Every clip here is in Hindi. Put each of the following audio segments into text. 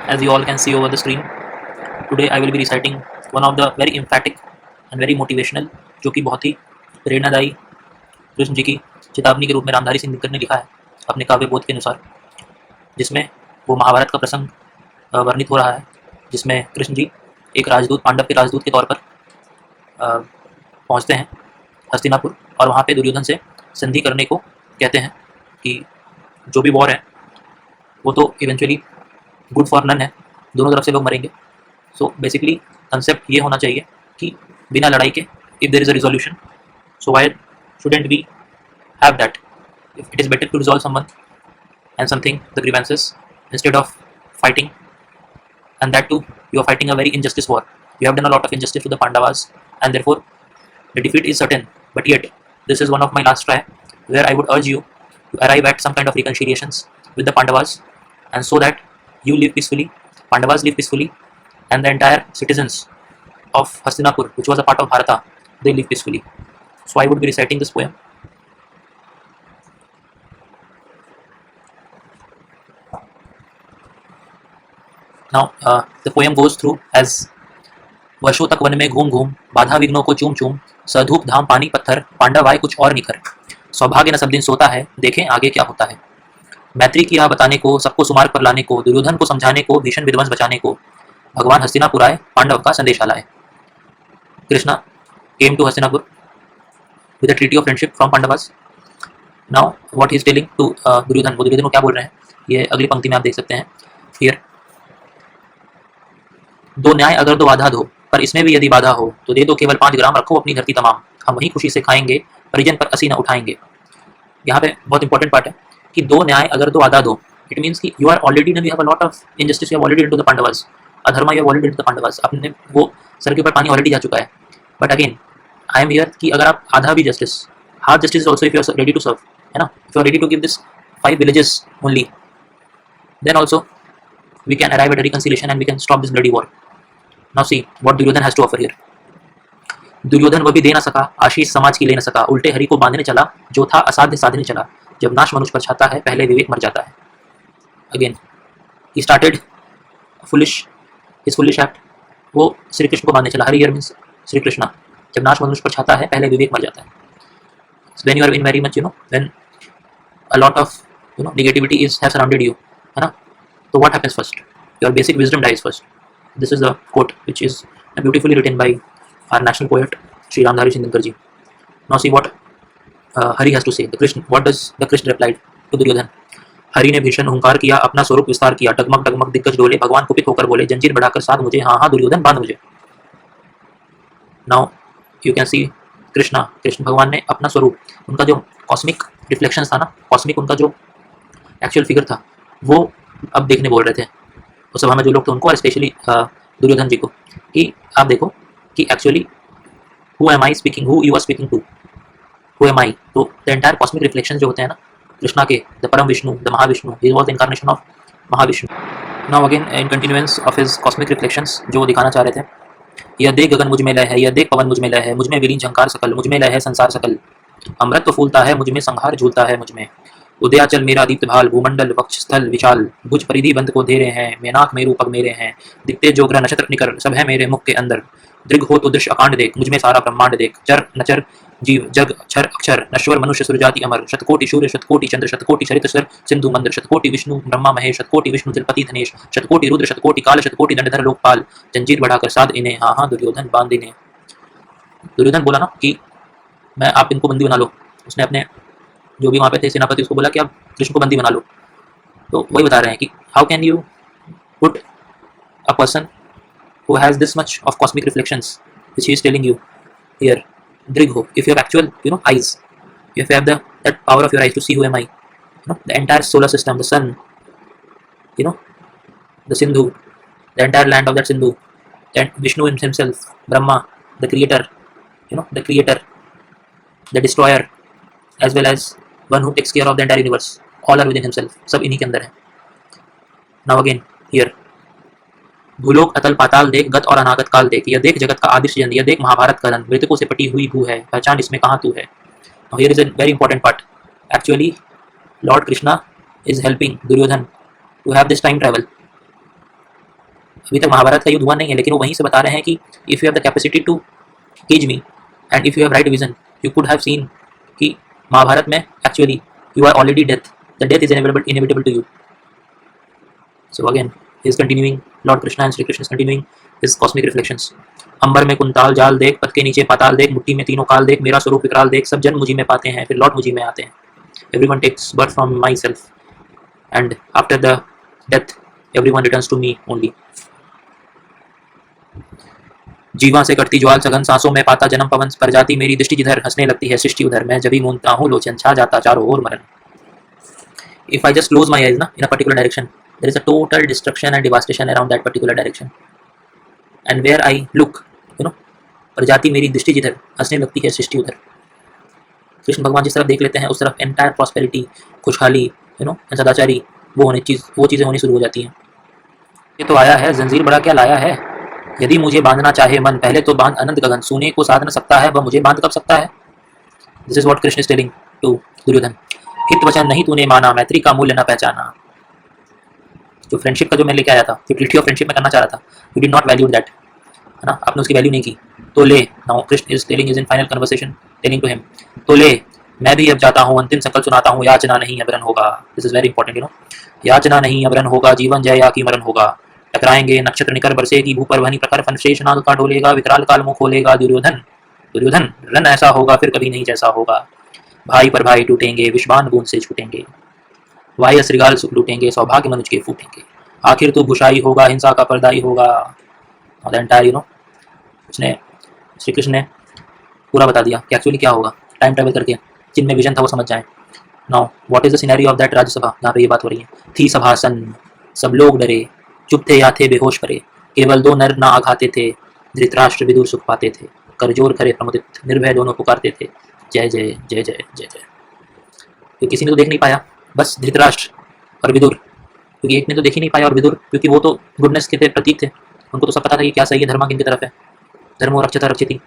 As you all can see over the screen, today I will be reciting one of the very emphatic and very motivational, जो कि बहुत ही प्रेरणादायी कृष्ण जी की चेतावनी के रूप में रामधारी सिंह दिनकर ने लिखा है अपने काव्य बोध के अनुसार, जिसमें वो महाभारत का प्रसंग वर्णित हो रहा है, जिसमें कृष्ण जी एक राजदूत, पांडव के राजदूत के तौर पर पहुंचते हैं हस्तिनापुर, और वहाँ पे दुर्योधन से संधि करने को कहते हैं कि जो भी वॉर है वो तो इवेंचुअली गुड फॉर नन है, दोनों तरफ से लोग मरेंगे। सो बेसिकली कंसेप्ट ये होना चाहिए कि बिना लड़ाई के if there is a resolution, so why shouldn't we have that? If it is better to resolve someone and something the grievances instead of fighting, and that too you are fighting a very injustice war. You have done a lot of injustice to the Pandavas and therefore the defeat is certain, but yet this is one of my last try where I would urge you to arrive at some kind of reconciliations with the Pandavas, and so that you live peacefully, Pandavas live peacefully, and the entire citizens of Hastinapur, which was a part of Bharata, they live peacefully. So I would be reciting this poem. Now the poem goes through as: वर्षों तक वन में घूम घूम, बाधा विघ्नों को चूम चूम, सधूप धाम पानी पत्थर, पांडव आए कुछ और निखर, सौभाग्य न सब दिन सोता है, देखें आगे क्या होता है। मैत्री की राह बताने को, सबको सुमार्ग पर लाने को, दुर्योधन को समझाने को, भीषण विध्वंस बचाने को, भगवान हस्तिनापुर आए, पांडव का संदेशा लाए। Krishna came to Hastinapur with a treaty of friendship from Pandavas. Now what he is telling to Duryodhan, वो दुर्योधन को क्या बोल रहे हैं ये अगली पंक्ति में आप देख सकते हैं। हियर, दो न्याय अगर दो बाधा दो, पर इसमें भी यदि बाधा हो तो दे दो केवल 5 ग्राम, रखो अपनी धरती तमाम, हम वहीं खुशी से खाएंगे, परिजन पर असी न उठाएंगे। यहाँ पे बहुत इंपॉर्टेंट पार्ट है कि दो न्याय अगर दो बाधा दो, इट मीन्स कि you are already done, you have a lot of injustice, you have already done to the Pandavas, adharma you have already done to the Pandavas, आपने वो सर के ऊपर पानी ऑलरेडी जा चुका है। But again I am here कि अगर आप आधा भी justice, half justice is also, if you are ready to serve, है ना, if you are ready to give this 5 villages only, then also we can arrive at a reconciliation and we can stop this bloody war. Now see what Duryodhan has to offer here. Duryodhan वह भी दे न सका, आशीष समाज की ले न सका, उल्टे हरि को बांधने चला, जो था असाध्य साधने चला, जब नाश मनुष्य पर छाता है, पहले विवेक मर जाता है। Again he started foolish, his foolish act, वो श्री कृष्ण को बांधने चला, हरि हियर मींस श्री कृष्णा, जब नाश मनुष्य पर छाता है, पहले विवेक मर जाता है। When you are in very much, when a lot of negativity is have surrounded you, है ना, तो what happens first? Your basic wisdom dies first. This is a quote which is beautifully written by our national poet Sri Ramdhari Sindinkar ji. Now see what Hari has to say. What does the Krishna replied to Duryodhan? Hari ने भीषण हुंकार किया, अपना स्वरूप विस्तार किया, डगमग डगमग दिग्गज डोले, भगवान कुपित होकर बोले, जंजीर बढ़ाकर साध मुझे, हाँ हाँ दुर्योधन बांध मुझे। Now you can see Krishna भगवान ने अपना स्वरूप, उनका जो कॉस्मिक रिफ्लेक्शन था ना, कॉस्मिक उनका जो एक्चुअल फिगर था, वो अब देखने बोल रहे थे उस सभा में जो लोग थे उनको, और स्पेशली दुर्योधन जी को, कि आप देखो कि actually who am I speaking, who you are speaking to, who am I. तो द एंटायर कॉस्मिक रिफ्लेक्शन जो होते हैं ना कृष्णा के, द परम Vishnu, the Mahavishnu, he was the incarnation of Mahavishnu. Now again in continuance of his cosmic reflections जो वो दिखाना चाह रहे थे, यह देख गगन मुझ में लय है, यह देख पवन मुझ में लय है, मुझ में विलीन झंकार सकल, मुझ में लय है संसार सकल, अमृत तो फूलता है मुझ में, संहार झूलता है मुझ में, उदयाचल मेरा दीप्त भाल, भूमंडल वक्षस्थल विशाल, भुज परिधि बंद को दे रहे हैं, मेनाक मेरू पग मेरे हैं, दिखते जो ग्रह नक्षत्र निकर, सब है मेरे मुख के अंदर, दृग हो तो दृश्य अकांड देख, मुझ में सारा ब्रह्मांड देख, चर नचर जीव जग क्षर अक्षर, नश्वर मनुष्य सुरजाति अमर, शतकोटि सूर्य शतकोटि चंद्र, शतकोटि चरित स्वर सिंधु मंदिर, शतकोटि विष्णु ब्रह्मा महेश, शतकोटि विष्णु तिलपति धनेश, शतकोटि रुद्र शतकोटि काल, शतकोटि दंडधर लोकपाल, जंजीर बढ़ाकर साध इन्हें, हाँ हाँ दुर्योधन बांध इन्हें। दुर्योधन बोला ना कि मैं, आप इनको बंदी बना लो, उसने अपने जो भी वहाँ पे थे सेनापति उसको बोला कि आप कृष्ण को बंदी बना लो। तो वही बता रहे हैं कि how can you put a person who has this much of cosmic reflections which he is telling you here, दृग हो, if you have actual eyes, if you have that power of your eyes to see who am I, the entire solar system, the sun, the Sindhu, the entire land of that Sindhu, that Vishnu himself, Brahma, the creator, the creator, the destroyer, as well as one who takes care of the entire universe, all are within himself, सब इन्हीं के अंदर है। Now again here, भूलोक अतल पाताल देख, गत और अनागत काल देख, यह देख जगत का आदि सृजन, यह देख महाभारत का रन, मृतकों से पटी हुई भू है, पहचान इसमें कहाँ तू है। Now here is a very important part. Actually Lord Krishna is helping Duryodhan to have this time travel. अभी तक महाभारत का युद्ध हुआ नहीं है, लेकिन वो वहीं से बता रहे हैं कि if you have the capacity to cage me and if you have right vision you could have seen कि महाभारत में actually you are already death, the death is inevitable to you. So again he is continuing, lord Krishna and Shri Krishna is continuing his cosmic reflections. अंबर में कुंताल जाल देख, पद के नीचे पाताल देख, मुट्ठी में तीनों काल देख, मेरा स्वरूप विकराल देख, सब जन्म मुझी में पाते हैं फिर लौट मुझी में आते हैं. Everyone takes birth from myself and after the death everyone returns to me only. जीवा से कटती ज्वाल सघन सांसों में पाता जन्म पवन प्रजाति, मेरी दृष्टि जिधर हंसने लगती है सृष्टि उधर, मैं जभी मूंदता हूँ लोचन छा जाता चारों ओर मरण. If I just close my eyes ना in a particular direction, there is a total destruction and devastation around that particular direction. And where I look प्रजाति मेरी दृष्टि जिधर हंसने लगती है सृष्टि उधर. कृष्ण भगवान जिस तरफ देख लेते हैं उस तरफ एंटायर प्रॉस्पेरिटी, खुशहाली, सदाचारी, वो चीज़ें होनी शुरू हो जाती हैं. ये तो आया है जंजीर बड़ा क्या लाया है, यदि मुझे बांधना चाहे मन पहले तो बांध अनंत गगन, सोने को साध न सकता है वह मुझे बांध कब सकता है. This is what Krishna is telling to Duryodhan. हित वचन नहीं तूने माना, मैत्री का मूल्य न पहचाना. जो फ्रेंडशिप का जो मैं लेके आया था, जो ट्रीटी ऑफ फ्रेंडशिप में करना चाह रहा था, you did not value that, है ना, आपने उसकी वैल्यू नहीं की. तो ले, now Krishna is telling is in final conversation telling to him, तो ले मैं भी अब जाता हूँ, अंतिम संकल्प सुनाता हूँ, याचना नहीं अवरण होगा. दिस इज वेरी इंपॉर्टेंट, याचना नहीं अवरण होगा, जीवन जय या की मरण होगा. टकराएंगे नक्षत्र निकर बरसेगी, भूपर वहनी प्रकार फनशेष नाग का ढोलेगा, विकराल काल मुख खोलेगा. दुर्योधन दुर्योधन रन ऐसा होगा फिर कभी नहीं जैसा होगा. भाई पर भाई टूटेंगे, विषबान बूंद से छूटेंगे, वाह्य श्रृगाल सुख लूटेंगे, सौभाग्य मनुज के फूटेंगे. आखिर तो गुशाई होगा, हिंसा का पर्दाई होगा. एंटायर उसने श्री कृष्ण ने पूरा बता दिया कि एक्चुअली क्या होगा. टाइम ट्रैवल करके जिनमें विजन था वो समझ जाए. Now what is the scenario of that Rajya Sabha, जहाँ पे ये बात हो रही है. थी सभासन, सब लोग डरे, चुप थे या थे बेहोश परे, केवल दो नर ना आघाते थे, धृतराष्ट्र विदुर सुख पाते थे, करजोर खरे प्रमुदित, निर्भय दोनों पुकारते थे, जय जय जय जय जय जय. तो किसी ने तो देख नहीं पाया, बस धृतराष्ट्र और विदुर, क्योंकि एक ने तो देख ही नहीं पाया, और विदुर क्योंकि वो तो गुडनेस के थे प्रतीक थे, उनको तो सब पता था कि क्या सही है, धर्म किन की तरफ है, धर्मो रक्षता रक्षिति,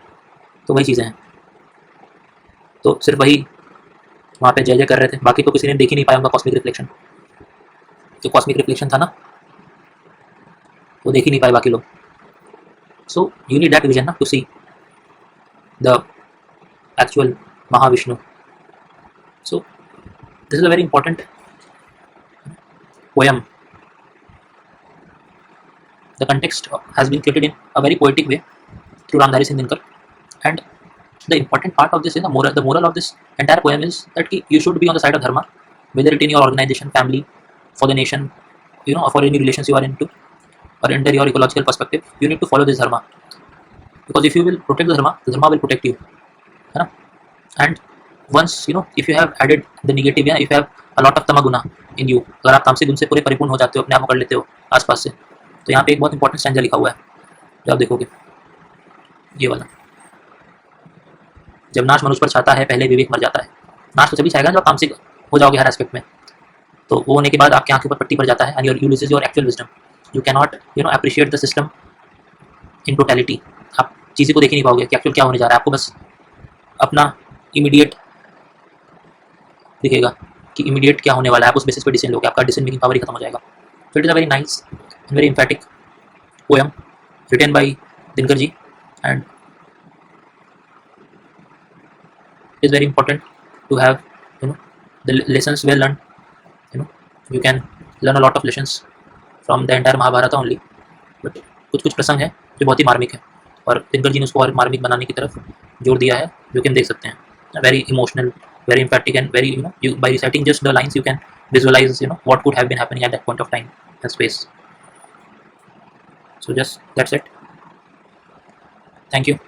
तो वही चीज़ें हैं. तो सिर्फ वही वहाँ पे जय जय कर रहे थे, बाकी तो किसी ने देख ही नहीं पाया उनका कॉस्मिक रिफ्लेक्शन. जो कॉस्मिक रिफ्लेक्शन था ना वो देख ही नहीं पाए बाकी लोग. So you need that vision ना to see the actual Mahavishnu. So this is a very important poem. The context has been created in a very poetic way through Ramdhari Singh Dinkar, and the important part of this is the moral of this entire poem is that you should be on the side of dharma, whether it in your organization, family, for the nation, or for any relations you are into, or under your ecological perspective, you need to follow this dharma, because if you will protect the dharma will protect you, है ना. And once if you have added the negative, if you have a lot of tamaguna in you, अगर आप तामसिक गुण से पूरे परिपूर्ण हो जाते हो, अपने आप को कर लेते हो आसपास से, तो यहाँ पे एक बहुत इंपॉर्टेंट स्टैंजा लिखा हुआ है जो आप देखोगे, ये वाला. जब नाश मनुष्य पर छाता है पहले विवेक मर जाता है. नाश तो तभी छाएगा जब तामसिक हो जाओगे हर एस्पेक्ट में, तो वो होने के बाद आपकी आंखों पर पट्टी पड़ जाता है, and you loses your actual wisdom. You can not appreciate the system in totality. आप चीज़ें को देख ही नहीं पाओगे कि एक्चुअल क्या होने जा रहा है. आपको बस अपना इमीडिएट दिखेगा कि इमीडिएट क्या होने वाला है, आप उस बेसिस पे डिसीजन लोगे, आपका डिसीजन मेकिंग पावर ही खत्म हो जाएगा. So it is a very nice and very emphatic poem written by Dinkar ji, and it is very important to have the lessons well learned. You can learn a lot of lessons from the entire Mahabharata only, but कुछ प्रसंग है जो बहुत ही मार्मिक है, और दिनकर जी ने उसको और मार्मिक बनाने की तरफ जोर दिया है, जो कि हम देख सकते हैं. Very emotional, very emphatic, and very you by reciting just the lines you can visualize what could have been happening at that point of time and space. So just that's it. Thank you.